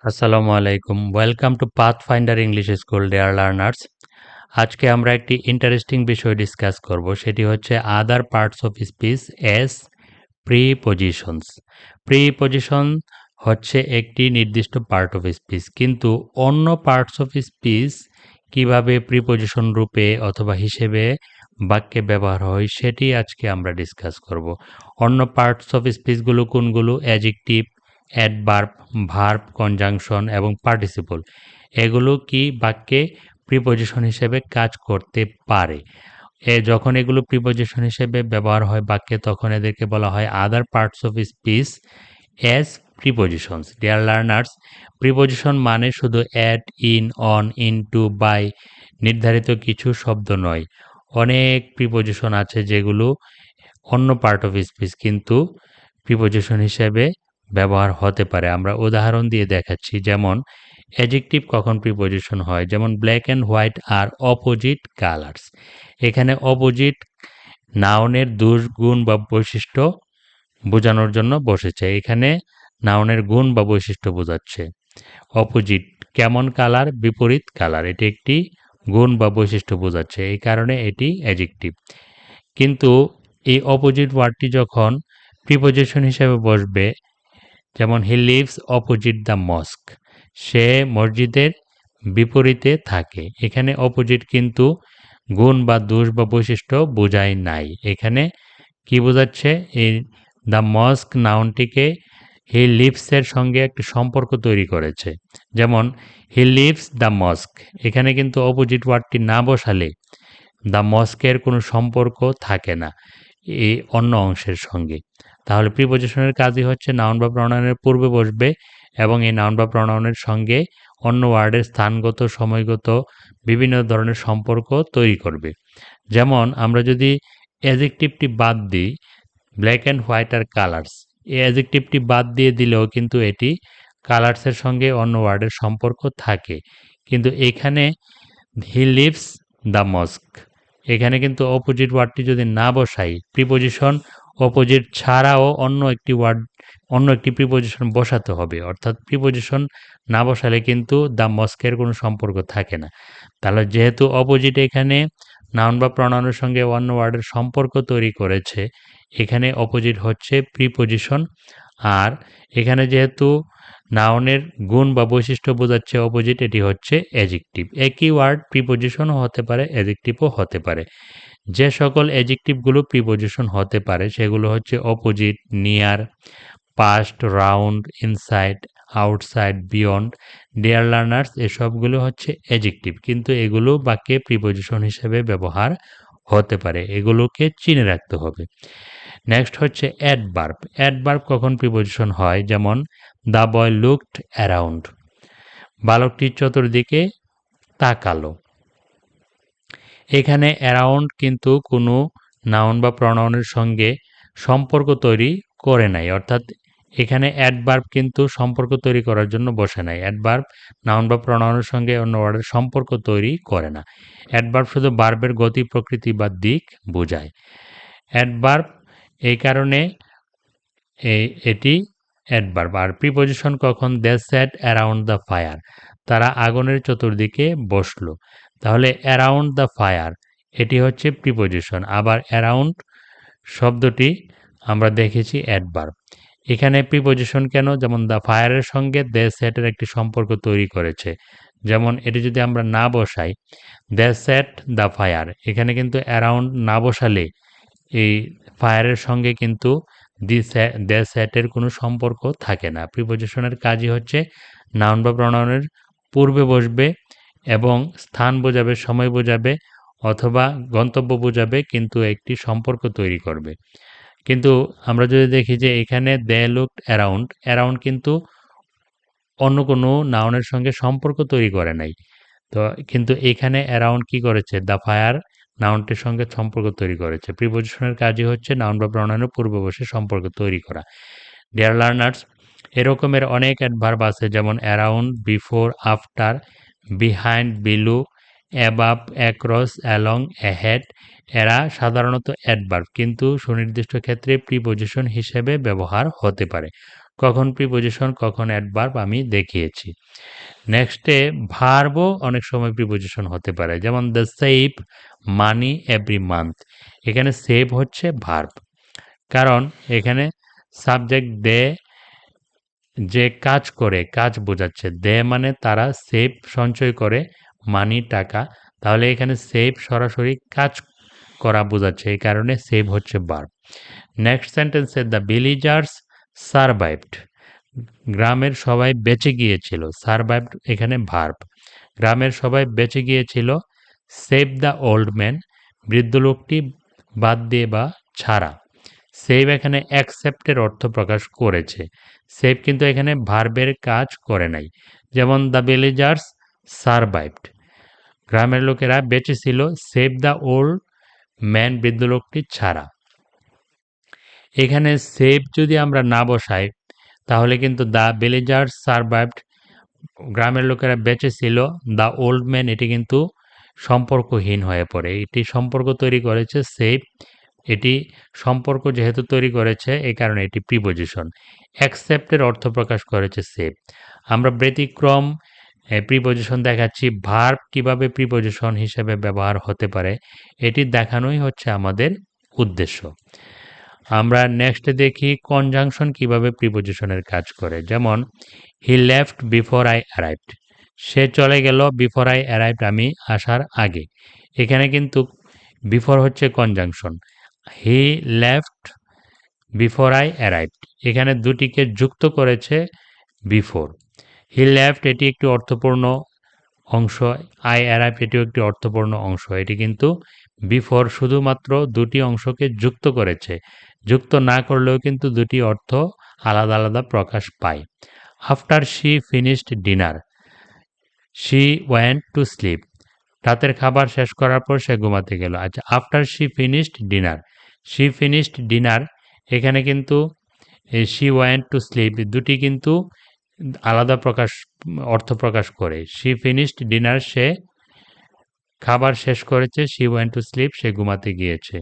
আসসালামু আলাইকুম। Welcome to pathfinder English school dear learners. আজকে আমরা একটি ইন্টারেস্টিং বিষয় ডিসকাস করব। সেটি হচ্ছে আদার parts of speech S prepositions. Preposition হচ্ছে একটি নির্দিষ্ট পার্ট অফ স্পিচ, কিন্তু অন্য পার্টস অফ স্পিচ কিভাবে প্রিপজিশন রূপে অথবা হিসেবে বাক্যে ব্যবহার হয় সেটি আজকে আমরা ডিসকাস করব। অন্য পার্টস অফ স্পিচগুলো কোনগুলো? অ্যাডজেক্টিভ, অ্যাডভার্ব, ভার্ব, কনজাংশন এবং পার্টিসিপল। এগুলো কি বাক্যে প্রিপজিশন হিসেবে কাজ করতে পারে। যখন এগুলো প্রিপজিশন হিসেবে ব্যবহার হয় বাক্যে, তখন এদেরকে বলা হয় other parts of speech as prepositions. Dear learners, preposition মানে শুধু at, in, on, into, by নির্ধারিত কিছু শব্দ নয়। অনেক প্রিপজিশন আছে যেগুলো অন্য পার্ট অফ স্পিচ কিন্তু প্রিপজিশন হিসেবে ব্যবহার হতে পারে। আমরা উদাহরণ দিয়ে দেখাচ্ছি। যেমন অ্যাডজেক্টিভ কখন প্রিপজিশন হয়, যেমন ব্ল্যাক অ্যান্ড হোয়াইট আর অপোজিট কালার্স। এখানে অপোজিট নাউনের গুণ বা বৈশিষ্ট্য বোঝানোর জন্য বসেছে। এখানে নাউনের গুণ বা বৈশিষ্ট্য বোঝাচ্ছে। অপোজিট কেমন কালার, বিপরীত কালার, এটি একটি গুণ বা বৈশিষ্ট্য বোঝাচ্ছে, এই কারণে এটি অ্যাডজেক্টিভ। কিন্তু এই অপোজিট ওয়ার্ডটি যখন প্রিপজিশন হিসেবে বসবে, যেমন he lives opposite the mosque, সে মসজিদের বিপরীতে থাকে। এখানে অপোজিট কিন্তু গুণ বা দোষ বা বৈশিষ্ট্য বোঝায় নাই। এখানে কি বোঝাচ্ছে? এই দ্য মস্ক নাউনটিকে হি লিভসের সঙ্গে একটি সম্পর্ক তৈরি করেছে। যেমন হি লিভস দ্য মস্ক, এখানে কিন্তু অপোজিট ওয়ার্ডটি না বসালে দ্য মস্কের কোনো সম্পর্ক থাকে না এই অন্য অংশের সঙ্গে। তাহলে প্রিপজিশনের কাজই হচ্ছে নাউন বা প্রনাউনের পূর্বে বসবে এবং এই নাউন বা প্রনাউনের সঙ্গে অন্য ওয়ার্ডের স্থানগত, সময়গত বিভিন্ন ধরনের সম্পর্ক তৈরি করবে। যেমন আমরা যদি অ্যাডজেক্টিভটি বাদ দিই, ব্ল্যাক অ্যান্ড হোয়াইট আর কালার্স, এই অ্যাডজেক্টিভটি বাদ দিয়ে দিলেও কিন্তু এটি কালার্সের সঙ্গে অন্য ওয়ার্ডের সম্পর্ক থাকে। কিন্তু এখানে হি লিভস দ্য মস্ক, এখানে কিন্তু অপোজিট ওয়ার্ডটি যদি না বসাই, প্রিপজিশন অপোজিট ছাড়াও অন্য একটি প্রিপজিশন বসাতে হবে। অর্থাৎ প্রিপজিশন না বসালে কিন্তু দ্য মস্কের কোনো সম্পর্ক থাকে না। তাহলে যেহেতু অপোজিট এখানে নাউন বা প্রনাউনের সঙ্গে অন্য ওয়ার্ডের সম্পর্ক তৈরি করেছে, এখানে অপোজিট হচ্ছে প্রিপজিশন। আর এখানে যেহেতু নাউনের গুণ বা বৈশিষ্ট্য বোঝাচ্ছে অপোজিট, এটি হচ্ছে অ্যাডজেক্টিভ। একই ওয়ার্ড প্রিপজিশনও হতে পারে, অ্যাডজেক্টিভও হতে পারে। যে সকল অ্যাডজেক্টিভগুলো প্রিপজিশন হতে পারে সেগুলো হচ্ছে opposite, near, past, round, inside, outside, beyond. Dear learners, এসবগুলো হচ্ছে অ্যাডজেক্টিভ, কিন্তু এগুলো বাক্যে প্রিপজিশন হিসেবে ব্যবহার হতে পারে। এগুলোকে চিনে রাখতে হবে। নেক্সট হচ্ছে অ্যাডভার্ব। অ্যাডভার্ব কখন প্রিপজিশন হয়, যেমন দ্য বয় লুকড অ্যারাউন্ড, বালকটি চতুর্দিকে তাকালো। এখানে অ্যারাউন্ড কিন্তু কোনো নাউন বা প্রনাউনের সঙ্গে সম্পর্ক তৈরি করে নাই। অর্থাৎ এখানে অ্যাডভার্ব কিন্তু সম্পর্ক তৈরি করার জন্য বসে নাই। অ্যাডভার্ব নাউন বা প্রনাউনের সঙ্গে অন্য ওয়ার্ডের সম্পর্ক তৈরি করে না। অ্যাডভার্ব শুধু ভার্বের গতি, প্রকৃতি বা দিক বোঝায়। অ্যাডভার্ব এই কারণে এটি অ্যাডভার্ব। আর প্রিপজিশন কখন? দে স্যাট অ্যারাউন্ড দ্য ফায়ার, তারা আগুনের চতুর্দিকে বসলো। তাহলে অ্যারাউন্ড দ্য ফায়ার এটি হচ্ছে প্রিপজিশন। আবার অ্যারাউন্ড শব্দটি আমরা দেখেছি অ্যাডভার্ব। এখানে প্রিপজিশন কেন? যেমন দ্য ফায়ারের সঙ্গে দে স্যাটের একটি সম্পর্ক তৈরি করেছে। যেমন এটি যদি আমরা না বসাই, দে স্যাট দ্য ফায়ার, এখানে কিন্তু অ্যারাউন্ড না বসালে এই ফায়ারের সঙ্গে কিন্তু দে স্যাটের কোনো সম্পর্ক থাকে না। প্রিপজিশনের কাজই হচ্ছে নাউন বা প্রনাউনের পূর্বে বসবে এবং স্থান বোঝাবে, সময় বোঝাবে অথবা গন্তব্য বোঝাবে, কিন্তু একটি সম্পর্ক তৈরি করবে। কিন্তু আমরা যদি দেখি যে এখানে দে লুকড অ্যারাউন্ড, অ্যারাউন্ড কিন্তু অন্য কোনো নাউনের সঙ্গে সম্পর্ক তৈরি করে নাই। তো কিন্তু এখানে অ্যারাউন্ড কি করেছে? দ্য ফায়ার নাউনটির সঙ্গে সম্পর্ক তৈরি করেছে। প্রিপজিশনের কাজই হচ্ছে নাউন বা প্রনাউনের পূর্বে বসে সম্পর্ক তৈরি করা। ডিয়ার লার্নার্স, এরকমের অনেক অ্যাডভার্ব আছে, যেমন around, before, after, behind, below, above, across, along, ahead. এরা সাধারণত অ্যাডভার্ব, কিন্তু সুনির্দিষ্ট ক্ষেত্রে প্রিপজিশন হিসেবে ব্যবহার হতে পারে। কখন প্রিপোজিশন কখন অ্যাডভার্ব আমি দেখিয়েছি। নেক্সটে ভার্বও অনেক সময় প্রিপোজিশন হতে পারে, যেমন the save money every month. এখানে সেভ হচ্ছে ভার্ব, কারণ এখানে সাবজেক্ট দে যে কাজ করে কাজ বোঝাচ্ছে। দে মানে তারা সেভ সঞ্চয় করে, মানি টাকা, তাহলে এখানে সেভ সরাসরি কাজ করা বোঝাচ্ছে, এই কারণে সেভ হচ্ছে ভার্ব। নেক্সট সেন্টেন্সে দ্য ভিলেজার্স সারভাইভড, গ্রামের সবাই বেঁচে গিয়েছিল। সারভাইভড এখানে ভার্ব, গ্রামের সবাই বেঁচে গিয়েছিল। সেভ দ্য ওল্ড ম্যান, বৃদ্ধ লোকটি বাদ দিয়ে বা ছাড়া। সেভ এখানে অ্যাকসেপ্টের অর্থ প্রকাশ করেছে। সেভ কিন্তু এখানে ভার্বের কাজ করে নাই। যেমন দ্য ভিলেজার্স সারভাইভড, গ্রামের লোকেরা বেঁচে ছিল। সেভ দ্য ওল্ড ম্যান, বৃদ্ধ লোকটি ছাড়া। এখানে সেভ যদি আমরা না বসাই তাহলে কিন্তু দ্য ভিলেজার্স সারভাইভড, গ্রামের লোকেরা বেঁচে ছিল, দ্য ওল্ড ম্যান এটি কিন্তু সম্পর্কহীন হয়ে পড়ে। এটি সম্পর্ক তৈরি করেছে সেভ, এটি সম্পর্ক যেহেতু তৈরি করেছে এই কারণে এটি প্রিপোজিশন। অ্যাকসেপ্টের অর্থ প্রকাশ করেছে সেভ। আমরা ব্যতিক্রম প্রিপোজিশন দেখাচ্ছি। ভার্ব কিভাবে প্রিপোজিশন হিসেবে ব্যবহার হতে পারে এটি দেখানোই হচ্ছে আমাদের উদ্দেশ্য। আমরা নেক্সট দেখি কনজাংশন কিভাবে প্রিপোজিশনের কাজ করে। যেমন he left before I arrived, সে চলে গেল বিফোর আই অ্যারাইভড, আমি আসার আগে। এখানে কিন্তু বিফোর হচ্ছে conjunction. He left before I arrived, এখানে দুটিকে যুক্ত করেছে বিফোর। হি লেফট এটি একটি অর্থপূর্ণ অংশ, আই অ্যারাইভ এটিও একটি অর্থপূর্ণ অংশ। এটি কিন্তু বিফোর শুধুমাত্র দুটি অংশকে যুক্ত করেছে, যুক্ত না করলেও কিন্তু দুটি অর্থ আলাদা আলাদা প্রকাশ পায়। After she finished dinner, she went to slip, রাতের খাবার শেষ করার পর সে ঘুমাতে গেল। আচ্ছা, after she finished dinner, she finished dinner, এখানে কিন্তু শি ওয়েন্ট টু স্লিপ দুটি কিন্তু আলাদা অর্থ প্রকাশ করে। শি ফিনিশড ডিনার, সে খাবার শেষ করেছে। শি ওয়েন্ট টু স্লিপ, সে ঘুমাতে গিয়েছে।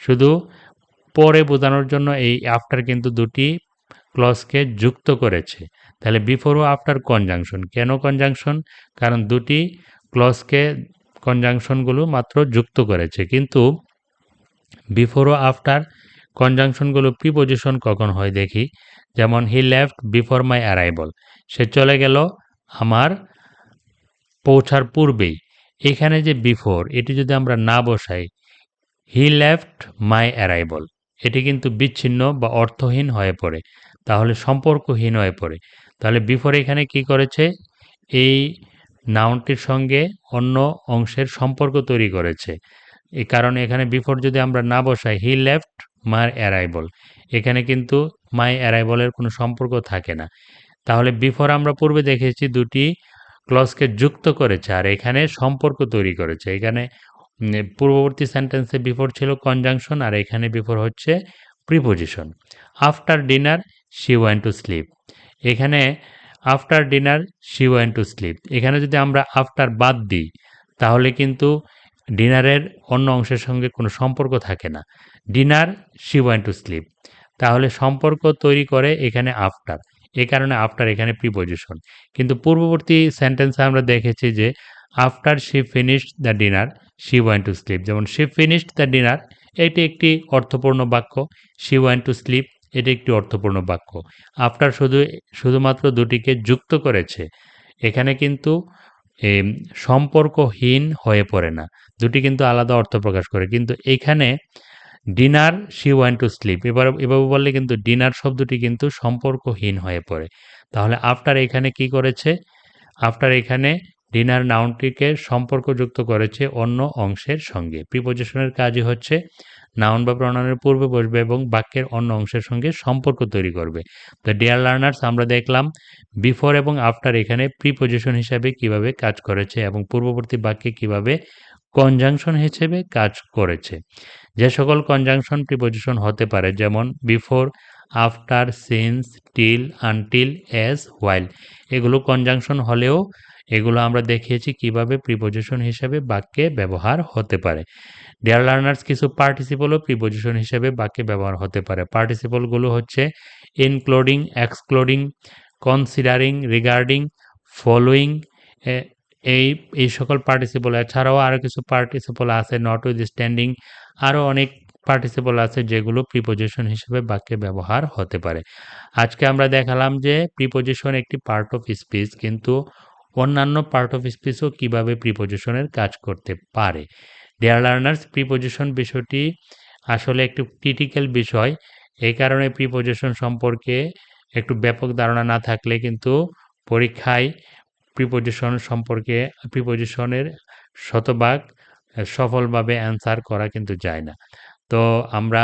শুধু পরে বোঝানোর জন্য এই আফটার কিন্তু দুটি ক্লজকে যুক্ত করেছে। তাহলে বিফোর ও আফটার কনজাংশন। কেন কনজাংশন? কারণ দুটি ক্লজকে কনজাংশনগুলো মাত্র যুক্ত করেছে, কিন্তু বিফোর ও আফটার কনজাংশনগুলো প্রিপোজিশন কখন হয় দেখি। যেমন হি লেফট বিফোর মাই অ্যারাইভল, সে চলে গেল আমার পৌঁছার পূর্বেই। এখানে যে বিফোর এটি যদি আমরা না বসাই, হি লেফট মাই অ্যারাইভল, এটি কিন্তু বিচ্ছিন্ন বা অর্থহীন হয়ে পড়ে, তাহলে সম্পর্কহীন হয়ে পড়ে। তাহলে বিফোর এখানে কি করেছে, এই নাউনটির সঙ্গে অন্য অংশের সম্পর্ক তৈরি করেছে। এই কারণে এখানে বিফোর যদি আমরা না বসাই, হি লেফট মাই অ্যারাইভল, এখানে কিন্তু মাই অ্যারাইভলের কোনো সম্পর্ক থাকে না। তাহলে বিফোর আমরা পূর্বে দেখেছি দুটি ক্লজকে যুক্ত করেছে আর এখানে সম্পর্ক তৈরি করেছে। এখানে পূর্ববর্তী সেন্টেন্সে বিফোর ছিল কনজাংশন আর এখানে বিফোর হচ্ছে preposition. After dinner she went to sleep, এখানে after dinner she went to sleep, এখানে যদি আমরা আফটার বাদ দিই তাহলে কিন্তু ডিনারের অন্য অংশের সঙ্গে কোনো সম্পর্ক থাকে না। Dinner she went to slip, তাহলে সম্পর্ক তৈরি করে এখানে আফটার, এ কারণে আফটার এখানে প্রিপোজিশন। কিন্তু পূর্ববর্তী সেন্টেন্সে আমরা দেখেছি যে after she finished the dinner she went to slip, যেমন শি ফিনিশড দ্য ডিনার এটি একটি অর্থপূর্ণ বাক্য, শি ওয়েন্ট টু স্লিপ এটি একটি অর্থপূর্ণ বাক্য। আফটার শুধুমাত্র দুটিকে যুক্ত করেছে, এখানে কিন্তু সম্পর্কহীন হয়ে পড়ে না, দুটি কিন্তু আলাদা অর্থ প্রকাশ করে। কিন্তু এখানে dinner she went to slip এভাবে বললে কিন্তু ডিনার শব্দটি কিন্তু সম্পর্কহীন হয়ে পড়ে। তাহলে আফটার এখানে কি করেছে, আফটার এখানে ডিনার নাউনটিকে সম্পর্কযুক্ত করেছে অন্য অংশের সঙ্গে। প্রিপোজিশনের কাজই হচ্ছে নাউন বা প্রনাউনের পূর্বে বসবে এবং বাক্যের অন্য অংশের সঙ্গে সম্পর্ক তৈরি করবে। তো ডিয়ার লার্নার্স, আমরা দেখলাম বিফোর এবং আফটার এখানে প্রিপোজিশন হিসাবে কিভাবে কাজ করেছে এবং পূর্ববর্তী বাক্যে কিভাবে কনজাংশন হিসেবে কাজ করেছে। যে সকল কনজাংশন প্রিপোজিশন হতে পারে, যেমন before, after, since, till, until, as, while, এগুলো কনজাংশন হলেও এগুলো আমরা দেখিয়েছি কিভাবে প্রিপজিশন হিসেবে বাক্যে ব্যবহার হতে পারে। ডিয়ার লার্নার্স, কিছু পার্টিসিপলও প্রিপজিশন হিসেবে বাক্যে ব্যবহার হতে পারে। পার্টিসিপলগুলো হচ্ছে including, excluding, considering, regarding, following. এই সকল পার্টিসিপল, এছাড়াও আরও কিছু পার্টিসিপল আছে, নটউইথস্ট্যান্ডিং, আরও অনেক পার্টিসিপল আছে যেগুলো প্রিপজিশন হিসেবে বাক্যে ব্যবহার হতে পারে। আজকে আমরা দেখালাম যে প্রিপজিশন একটি পার্ট অফ স্পিচ, কিন্তু অন্যান্য পার্ট অফ স্পিচও কিভাবে প্রিপজিশনের কাজ করতে পারে। ডিয়ার লার্নার্স, প্রিপজিশন বিষয়টি আসলে একটু ক্রিটিক্যাল বিষয়। এই কারণে প্রিপজিশন সম্পর্কে একটু ব্যাপক ধারণা না থাকলে কিন্তু পরীক্ষায় প্রিপজিশনের শতভাগ সফলভাবে অ্যান্সার করা কিন্তু যায় না। তো আমরা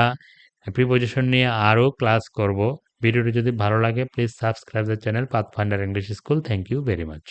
প্রিপজিশন নিয়ে আরও ক্লাস করব। ভিডিওটি যদি ভালো লাগে please subscribe the channel Pathfinder English school. Thank you very much.